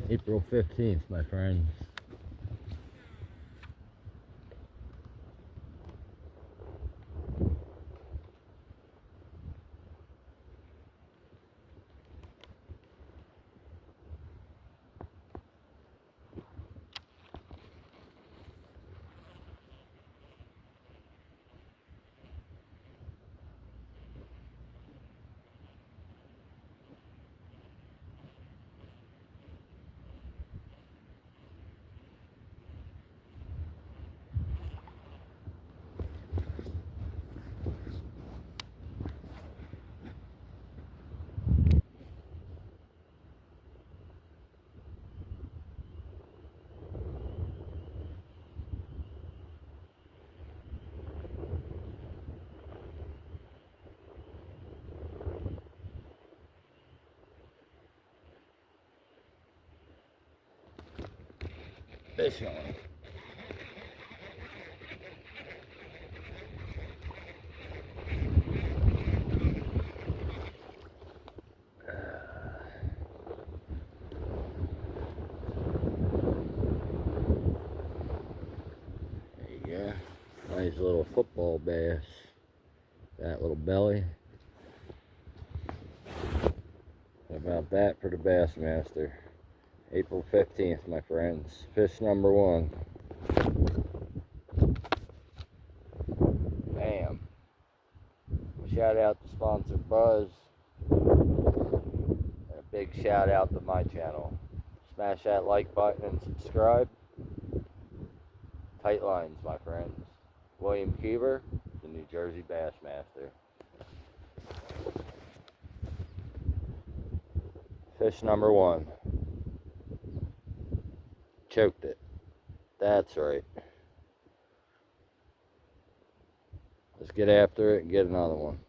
April 15th, my friends. Fish on. There you go. Nice little football bass. That little belly. How about that for the Bassmaster? April 15th, my friends. Fish number one. Bam. Shout out to sponsor Buzz. And a big shout out to my channel. Smash that like button and subscribe. Tight lines, my friends. William Keever, the New Jersey Bassmaster. Fish number one. Choked it. That's right. Let's get after it and get another one.